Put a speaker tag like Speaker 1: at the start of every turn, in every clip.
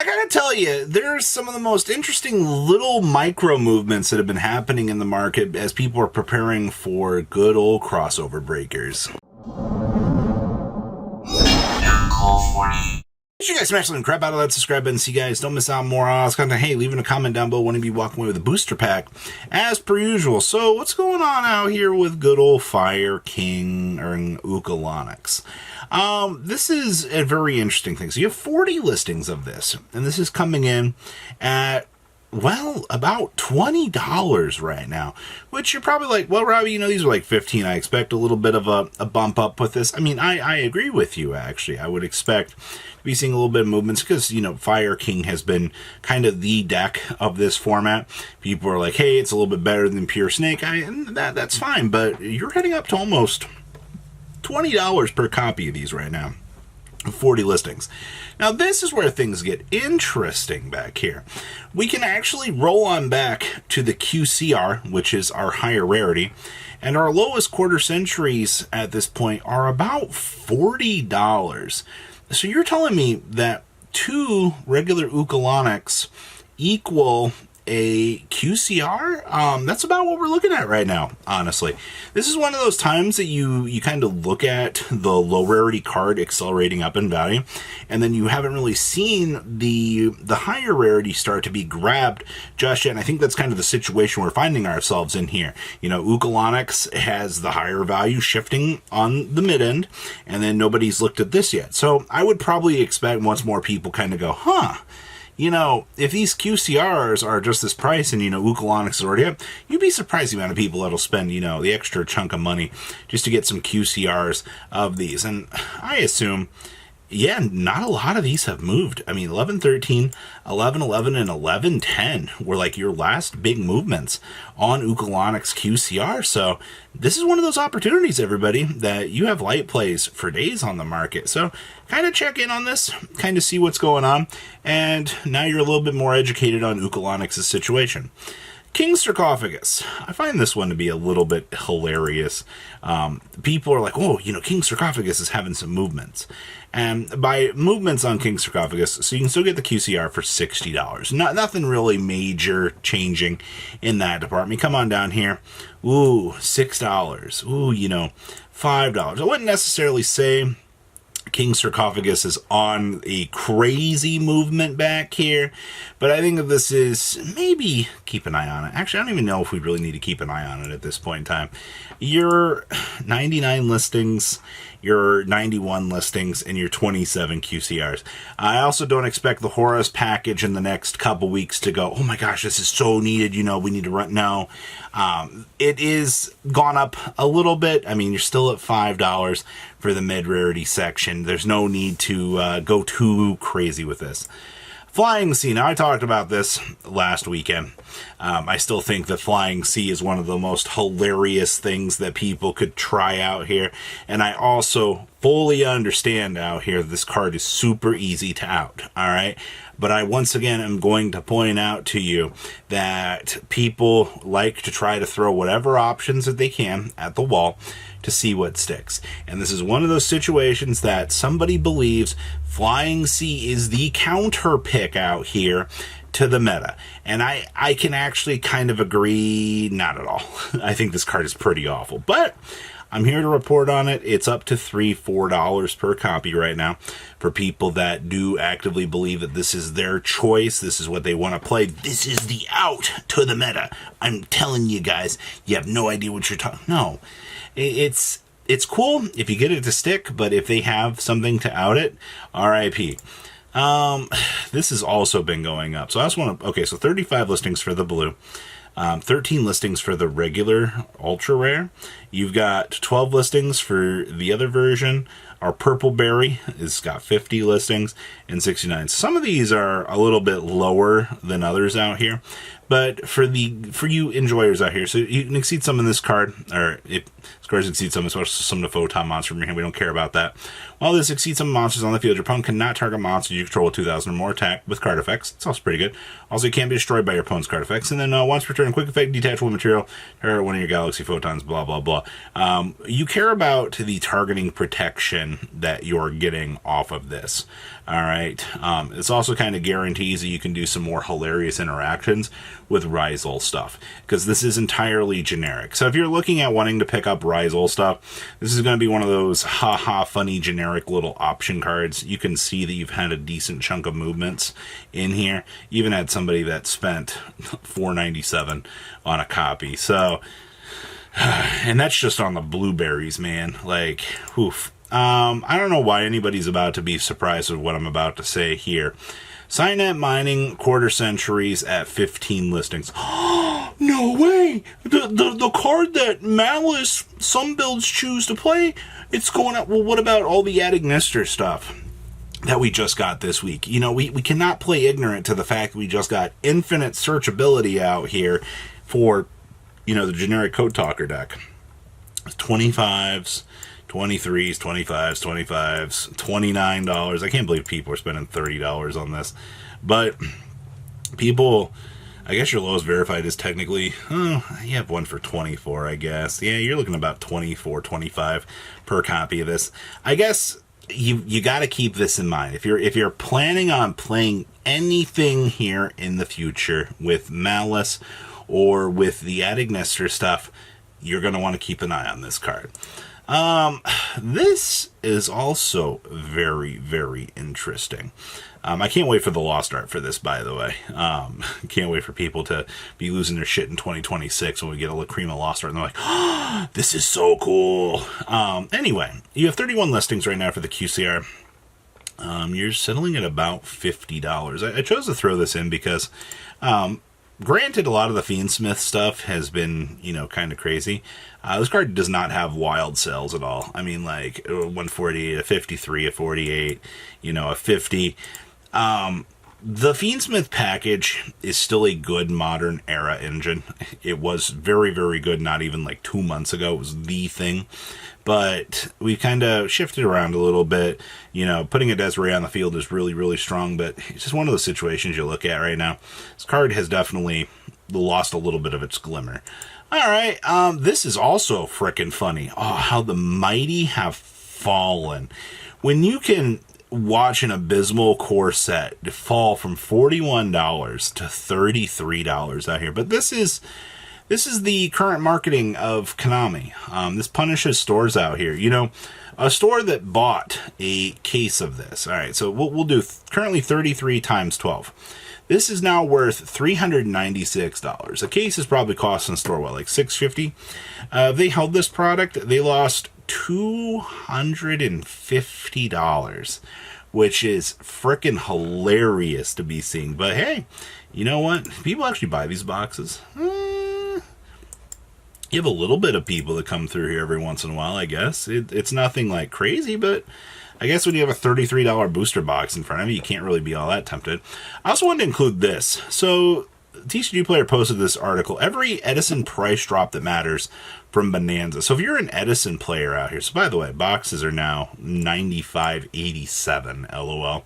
Speaker 1: I gotta tell you, there's some of the most interesting little micro movements that have been happening in the market as people are preparing for good old crossover breakers. Make sure you guys smash the crap out of that subscribe button so you guys don't miss out on more awesome content. Hey, leaving a comment down below. Want to be walking away with a booster pack as per usual. So what's going on out here with good old Fire King or Ulcanix? This is a very interesting thing. So you have 40 listings of this, and this is coming in at, well, about $20 right now, which you're probably like, well, Robbie, you know, these are like 15. I expect a little bit of a bump up with this. I mean, I agree with you, actually. I would expect to be seeing a little bit of movements because, you know, Fire King has been kind of the deck of this format. People are like, hey, it's a little bit better than Pure Snake. And that's fine, but you're heading up to almost $20 per copy of these right now. 40 listings. Now this is where things get interesting back here. We can actually roll on back to the QCR, which is our higher rarity, and our lowest quarter centuries at this point are about $40. So you're telling me that two regular Ulcanix equal a QCR? That's about what we're looking at right now, honestly. This is one of those times that you kind of look at the low rarity card accelerating up in value, and then you haven't really seen the higher rarity start to be grabbed just yet. And I think that's kind of the situation we're finding ourselves in here. You know, Ulcanix has the higher value shifting on the mid end, and then nobody's looked at this yet. So I would probably expect once more people kind of go, huh, you know, if these QCRs are just this price and, you know, Ulcanix is already up, you'd be surprised the amount of people that'll spend, you know, the extra chunk of money just to get some QCRs of these. And I assume, yeah, not a lot of these have moved. I mean, 11.13, 11.11, and 11.10 were like your last big movements on Ulcanix QCR. So this is one of those opportunities, everybody, that you have light plays for days on the market. So kind of check in on this, kind of see what's going on. And now you're a little bit more educated on Ulcanix's situation. King Sarcophagus. I find this one to be a little bit hilarious. People are like, oh, you know, King Sarcophagus is having some movements. And by movements on King Sarcophagus, so you can still get the QCR for $60. Nothing really major changing in that department. Come on down here. Ooh, $6. Ooh, you know, $5. I wouldn't necessarily say King Sarcophagus is on a crazy movement back here, but I think that this is maybe keep an eye on it. Actually, I don't even know if we really need to keep an eye on it at this point in time. Your 99 listings, your 91 listings, and your 27 QCRs. I also don't expect the Horus package in the next couple weeks to go, oh my gosh, this is so needed, you know, we need to run. No, it is gone up a little bit. I mean, you're still at $5 for the mid-rarity section. There's no need to go too crazy with this. Flying Sea. Now, I talked about this last weekend. I still think that Flying Sea is one of the most hilarious things that people could try out here. And I also fully understand out here this card is super easy to out. All right. But I once again am going to point out to you that people like to try to throw whatever options that they can at the wall to see what sticks. And this is one of those situations that somebody believes Flying Sea is the counter pick out here to the meta. And I can actually kind of agree, not at all. I think this card is pretty awful. But I'm here to report on it. It's up to $3, $4 per copy right now for people that do actively believe that this is their choice. This is what they want to play. This is the out to the meta. I'm telling you guys, you have no idea what you're talking. No, it's cool if you get it to stick, but if they have something to out it, RIP. This has also been going up. So I just want to, okay, so 35 listings for the blue. 13 listings for the regular ultra rare. You've got 12 listings for the other version. Our purple berry has got 50 listings and 69. Some of these are a little bit lower than others out here, but for you enjoyers out here, so you can exceed some in this card, or if scores exceed some, especially some of the Photon monster from here. We don't care about that. While this exceeds some monsters on the field, your opponent cannot target monsters you control with 2,000 or more attack with card effects. It's also pretty good. Also, you can't be destroyed by your opponent's card effects. And then once per turn, quick effect, detachable material, or one of your galaxy photons, blah, blah, blah. You care about the targeting protection interaction that you're getting off of this. All right. It's also kind of guarantees that you can do some more hilarious interactions with Rizal stuff, because this is entirely generic. So if you're looking at wanting to pick up Rizal stuff, this is going to be one of those haha funny generic little option cards. You can see that you've had a decent chunk of movements in here. Even had somebody that spent $4.97 on a copy. So, and that's just on the blueberries, man. Like, oof. I don't know why anybody's about to be surprised with what I'm about to say here. Cynet Mining quarter centuries at 15 listings. No way! The card that Malice some builds choose to play, it's going up. Well, what about all the Ignister stuff that we just got this week? You know, we cannot play ignorant to the fact that we just got infinite searchability out here for, you know, the generic Code Talker deck. 25s, 23s, 25s, 25s, $29. I can't believe people are spending $30 on this. But people, I guess your lowest verified is technically, you have one for 24, I guess. Yeah, you're looking about 24, 25 per copy of this. I guess you got to keep this in mind. If you're planning on playing anything here in the future with Malice or with the Ignister stuff, you're going to want to keep an eye on this card. This is also very, very interesting. I can't wait for the Lost Art for this, by the way. Can't wait for people to be losing their shit in 2026 when we get a Lacrima Lost Art and they're like, oh, this is so cool. Anyway, you have 31 listings right now for the QCR. You're settling at about $50. I chose to throw this in because, granted, a lot of the Fiendsmith stuff has been, you know, kind of crazy. This card does not have wild sales at all. I mean, like, 148, a 53, a 48, you know, a 50. The Fiendsmith package is still a good modern era engine. It was very, very good not even like 2 months ago. It was the thing. But we kind of shifted around a little bit. You know, putting a Desiree on the field is really, really strong, but it's just one of those situations you look at right now. This card has definitely lost a little bit of its glimmer. All right, this is also frickin' funny. Oh, how the mighty have fallen. When you can watch an abysmal core set fall from $41 to $33 out here. But this is the current marketing of Konami. This punishes stores out here. You know, a store that bought a case of this. All right, so we'll do currently 33 times 12. This is now worth $396. A case is probably costing the store, what, like $650? They held this product, they lost $250, which is freaking hilarious to be seeing. But hey, you know what? People actually buy these boxes. You have a little bit of people that come through here every once in a while, I guess. It's nothing like crazy, but I guess when you have a $33 booster box in front of you, you can't really be all that tempted. I also wanted to include this. So, TCG Player posted this article. Every Edison price drop that matters from Bonanza. So if you're an Edison player out here, so by the way, boxes are now $95.87, LOL.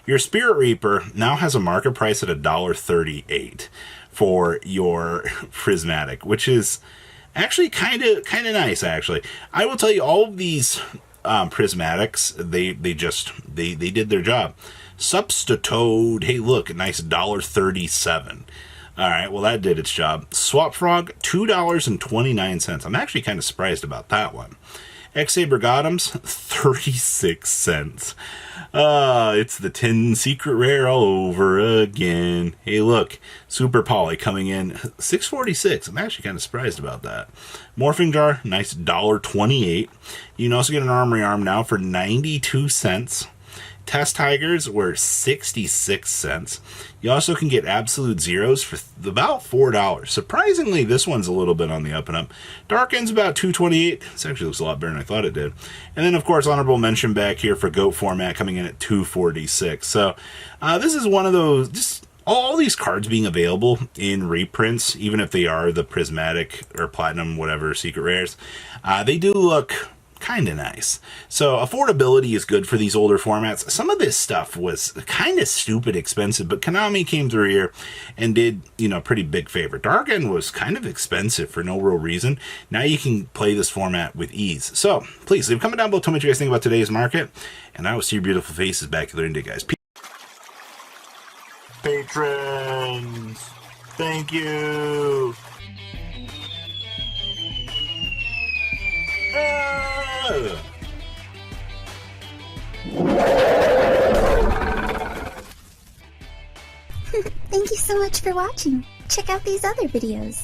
Speaker 1: Your Spirit Reaper now has a market price at $1.38 for your Prismatic, which is actually kind of nice, actually. I will tell you, all of these prismatics, they did their job. Substitute, hey look, a nice $1.37. All right, well that did its job. Swap Frog, $2.29. I'm actually kind of surprised about that one. X-Saber Gotham's, 36 cents. It's the 10 secret rare all over again. Hey look, Super Poly coming in, $6.46. I'm actually kind of surprised about that. Morphing Jar, nice $1.28. You can also get an Armory Arm now for 92 cents. Test Tigers were 66 cents. You also can get Absolute Zeros for about $4. Surprisingly, this one's a little bit on the up and up. Dark End's about $2.28. This actually looks a lot better than I thought it did. And then, of course, honorable mention back here for GOAT format coming in at $2.46. So this is one of those, just all these cards being available in reprints, even if they are the Prismatic or Platinum, whatever, Secret Rares, they do look kind of nice. So affordability is good for these older formats. Some of this stuff was kind of stupid expensive, but Konami came through here and did, you know, pretty big favor. Dargon was kind of expensive for no real reason. Now you can play this format with ease. So please leave a comment down below. Tell me what you guys think about today's market, and I will see your beautiful faces back later in the day, guys. Patrons, thank you.
Speaker 2: Thank you so much for watching. Check out these other videos.